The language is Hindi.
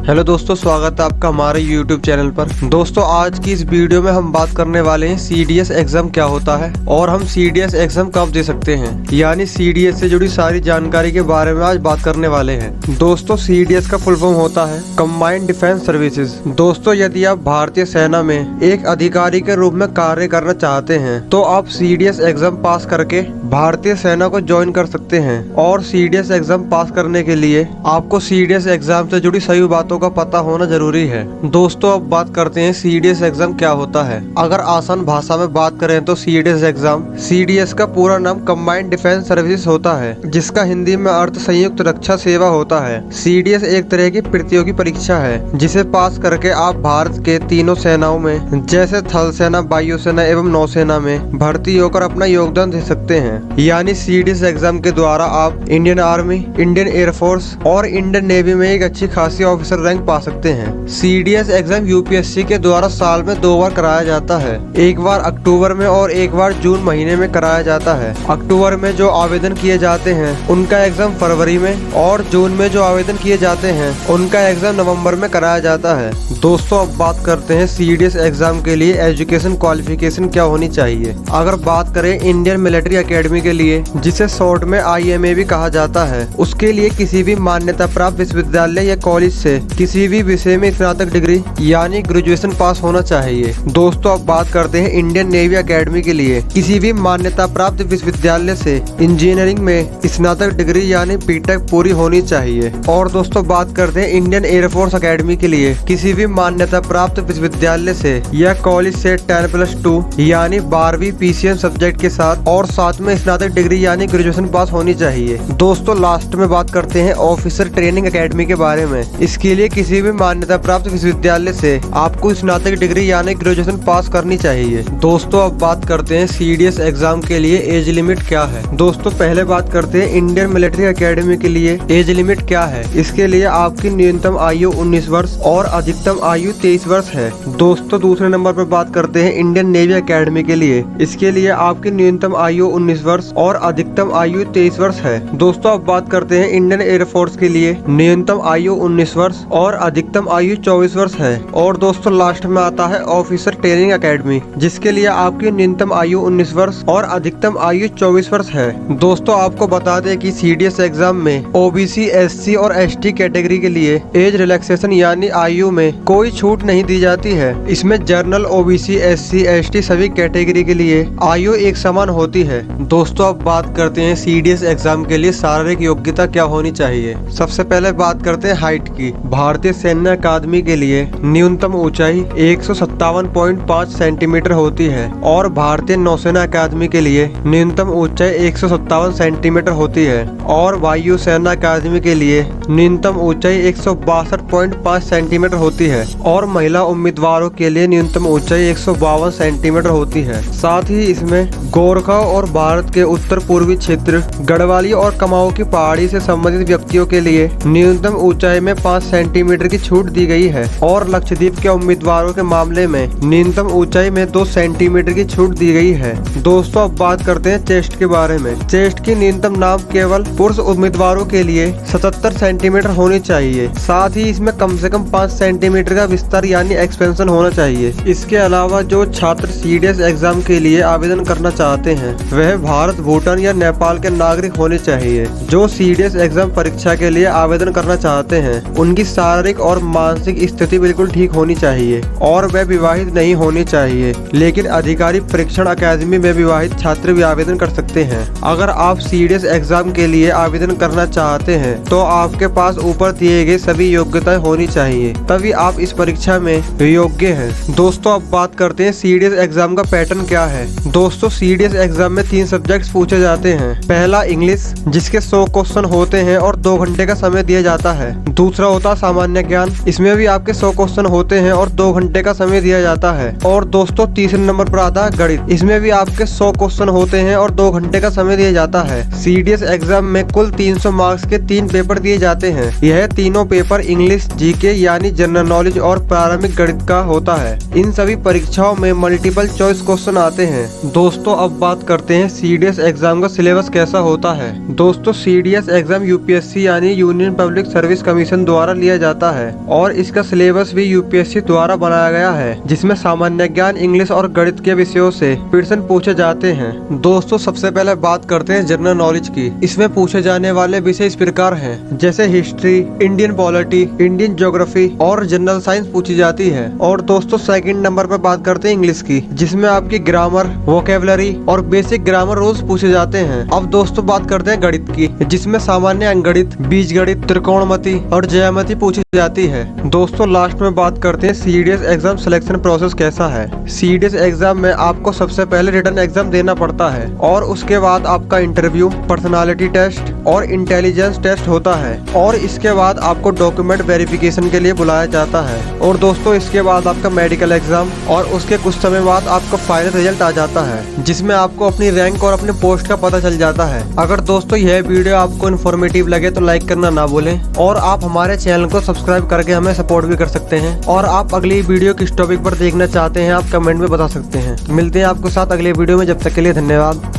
हेलो दोस्तों, स्वागत है आपका हमारे YouTube चैनल पर। दोस्तों, आज की इस वीडियो में हम बात करने वाले हैं CDS एग्जाम क्या होता है और हम CDS एग्जाम कब दे सकते हैं, यानी CDS से जुड़ी सारी जानकारी के बारे में आज बात करने वाले हैं। दोस्तों, CDS का फुल फॉर्म होता है कंबाइंड डिफेंस सर्विसेज। दोस्तों, यदि आप भारतीय सेना में एक अधिकारी के रूप में कार्य करना चाहते हैं तो आप CDS एग्जाम पास करके भारतीय सेना को ज्वाइन कर सकते हैं। और CDS एग्जाम पास करने के लिए आपको CDS एग्जाम से जुड़ी सभी बातों का पता होना जरूरी है। दोस्तों, अब बात करते हैं CDS एग्जाम क्या होता है। अगर आसान भाषा में बात करें तो CDS का पूरा नाम कंबाइंड डिफेंस सर्विसेज होता है, जिसका हिंदी में अर्थ संयुक्त रक्षा सेवा होता है। CDS एक तरह की प्रतियोगी परीक्षा है जिसे पास करके आप भारत के तीनों सेनाओं में जैसे थल सेना, वायुसेना एवं नौसेना में भर्ती होकर अपना योगदान दे सकते हैं। यानी CDS एग्जाम के द्वारा आप इंडियन आर्मी, इंडियन एयरफोर्स और इंडियन नेवी में एक अच्छी खासी ऑफिसर रैंक पा सकते हैं। CDS एग्जाम UPSC के द्वारा साल में 2 बार कराया जाता है, एक बार अक्टूबर में और एक बार जून महीने में कराया जाता है। अक्टूबर में जो आवेदन किए जाते हैं उनका एग्जाम फरवरी में और जून में जो आवेदन किए जाते हैं उनका एग्जाम नवंबर में कराया जाता है। दोस्तों, अब बात करते हैं CDS एग्जाम के लिए एजुकेशन क्वालिफिकेशन क्या होनी चाहिए। अगर बात करें इंडियन मिलिट्री एकेडमी के लिए, जिसे शॉर्ट में IMA भी कहा जाता है, उसके लिए किसी भी मान्यता प्राप्त विश्वविद्यालय या कॉलेज से किसी भी विषय में स्नातक डिग्री यानी ग्रेजुएशन पास होना चाहिए। दोस्तों, अब बात करते हैं इंडियन नेवी एकेडमी के लिए, किसी भी मान्यता प्राप्त विश्वविद्यालय से इंजीनियरिंग में स्नातक डिग्री यानी BTech पूरी होनी चाहिए। और दोस्तों, बात करते हैं इंडियन एयरफोर्स एकेडमी के लिए, किसी भी मान्यता प्राप्त विश्वविद्यालय से या कॉलेज से 10+2 यानी 12वीं PCM सब्जेक्ट के साथ और साथ में स्नातक डिग्री यानी ग्रेजुएशन पास होनी चाहिए। दोस्तों, लास्ट में बात करते हैं ऑफिसर ट्रेनिंग एकेडमी के बारे में। इसके लिए किसी भी मान्यता प्राप्त विश्वविद्यालय से आपको स्नातक डिग्री यानी ग्रेजुएशन पास करनी चाहिए। दोस्तों, अब बात करते हैं CDS एग्जाम के लिए एज लिमिट क्या है। दोस्तों, पहले बात करते हैं इंडियन मिलिट्री एकेडमी के लिए एज लिमिट क्या है। इसके लिए आपकी न्यूनतम आयु 19 वर्ष और अधिकतम आयु 23 वर्ष है। दोस्तों, दूसरे नंबर पर बात करते हैं इंडियन नेवी एकेडमी के लिए, इसके लिए आपकी न्यूनतम आयु 19 वर्ष और अधिकतम आयु 23 वर्ष है। दोस्तों, अब बात करते हैं इंडियन एयरफोर्स के लिए, न्यूनतम आयु 19 वर्ष और अधिकतम आयु 24 वर्ष है। और दोस्तों, लास्ट में आता है ऑफिसर ट्रेनिंग एकेडमी, जिसके लिए आपकी न्यूनतम आयु 19 वर्ष और अधिकतम आयु 24 वर्ष है। दोस्तों, आपको बता दें कि CDS एग्जाम में OBC, SC और ST कैटेगरी के लिए एज रिलैक्सेशन यानी आयु में कोई छूट नहीं दी जाती है। इसमें जनरल, OBC, SC, ST सभी कैटेगरी के लिए आयु एक समान होती है। दोस्तों, अब बात करते हैं CDS एग्जाम के लिए शारीरिक योग्यता क्या होनी चाहिए। सबसे पहले बात करते हैं हाइट की। भारतीय सैन्य अकादमी के लिए न्यूनतम ऊंचाई 157.5 सेंटीमीटर होती है और भारतीय नौसेना अकादमी के लिए न्यूनतम ऊंचाई 157 सेंटीमीटर होती है और वायु सेना अकादमी के लिए न्यूनतम ऊंचाई 162.5 सेंटीमीटर होती है और महिला उम्मीदवारों के लिए न्यूनतम ऊंचाई 152 सेंटीमीटर होती है। साथ ही इसमें गोरखा और भारत के उत्तर पूर्वी क्षेत्र, गढ़वाली और कुमाऊं की पहाड़ी से संबंधित व्यक्तियों के लिए न्यूनतम ऊंचाई में 5 सेंटीमीटर की छूट दी गई है और लक्षद्वीप के उम्मीदवारों के मामले में न्यूनतम ऊंचाई में 2 सेंटीमीटर की छूट दी गई है। दोस्तों, अब बात करते हैं चेस्ट के बारे में। चेस्ट की न्यूनतम नाप केवल पुरुष उम्मीदवारों के लिए 77 सेंटीमीटर होनी चाहिए। साथ ही इसमें कम से कम 5 सेंटीमीटर का विस्तार यानी एक्सपेंशन होना चाहिए। इसके अलावा जो छात्र CDS एग्जाम के लिए आवेदन करना चाहते हैं वह भारत, भूटान या नेपाल के नागरिक होने चाहिए। जो CDS एग्जाम परीक्षा के लिए आवेदन करना चाहते हैं उनकी शारीरिक और मानसिक स्थिति बिल्कुल ठीक होनी चाहिए और वे विवाहित नहीं होनी चाहिए। लेकिन अधिकारी परीक्षण अकादमी में विवाहित छात्र भी आवेदन कर सकते हैं। अगर आप CDS एग्जाम के लिए आवेदन करना चाहते हैं तो आपके पास ऊपर दिए गए सभी योग्यताएं होनी चाहिए, तभी आप इस परीक्षा में योग्य हैं। दोस्तों, अब बात करते हैं CDS एग्जाम का पैटर्न क्या है। दोस्तों, CDS एग्जाम में 3 सब्जेक्ट पूछे जाते हैं। पहला इंग्लिश, जिसके 100 क्वेश्चन होते हैं और 2 घंटे का समय दिया जाता है। दूसरा होता सामान्य ज्ञान, इसमें भी आपके 100 क्वेश्चन होते हैं और 2 घंटे का समय दिया जाता है। और दोस्तों, तीसरे नंबर पर आता है गणित, इसमें भी आपके 100 क्वेश्चन होते हैं और 2 घंटे का समय दिया जाता है। CDS एग्जाम में कुल 300 मार्क्स के 3 पेपर दिए जाते हैं। यह तीनों पेपर इंग्लिश, GK यानी जनरल नॉलेज और प्रारंभिक गणित का होता है। इन सभी परीक्षाओं में मल्टीपल चॉइस क्वेश्चन आते हैं। दोस्तों, अब बात करते हैं CDS एग्जाम का सिलेबस कैसा होता है। दोस्तों, CDS एग्जाम UPSC यानी यूनियन पब्लिक सर्विस कमीशन द्वारा लिया किया जाता है और इसका सिलेबस भी यूपीएससी द्वारा बनाया गया है, जिसमें सामान्य ज्ञान, इंग्लिश और गणित के विषयों से प्रश्न पूछे जाते हैं। दोस्तों सबसे पहले बात करते हैं जनरल नॉलेज की। इसमें पूछे जाने वाले विषय इस प्रकार हैं, जैसे history, Indian polity, Indian geography और जनरल साइंस पूछी जाती है। और दोस्तों सेकंड नंबर पर बात करते हैं इंग्लिश की, जिसमें आपकी ग्रामर, वोकेबलरी और बेसिक ग्रामर रूल्स पूछे जाते हैं। अब दोस्तों बात करते हैं गणित की, जिसमें सामान्य अंकगणित, बीजगणित, त्रिकोणमिति और ज्यामिति पूछी जाती है। दोस्तों लास्ट में बात करते हैं सीडीएस एग्जाम सिलेक्शन प्रोसेस कैसा है। सीडीएस एग्जाम में आपको सबसे पहले रिटन एग्जाम देना पड़ता है और उसके बाद आपका इंटरव्यू, पर्सनालिटी टेस्ट और इंटेलिजेंस टेस्ट होता है और इसके बाद आपको डॉक्यूमेंट वेरिफिकेशन के लिए बुलाया जाता है। और दोस्तों इसके बाद आपका मेडिकल एग्जाम और उसके कुछ समय बाद आपका फाइनल रिजल्ट आ जाता है, जिसमें आपको अपनी रैंक और अपने पोस्ट का पता चल जाता है। अगर दोस्तों यह वीडियो आपको इन्फॉर्मेटिव लगे तो लाइक करना ना भूलें और आप हमारे चैनल को सब्सक्राइब करके हमें सपोर्ट भी कर सकते हैं। और आप अगली वीडियो किस टॉपिक पर देखना चाहते हैं आप कमेंट में बता सकते हैं। मिलते हैं आपके साथ अगले वीडियो में, जब तक के लिए धन्यवाद।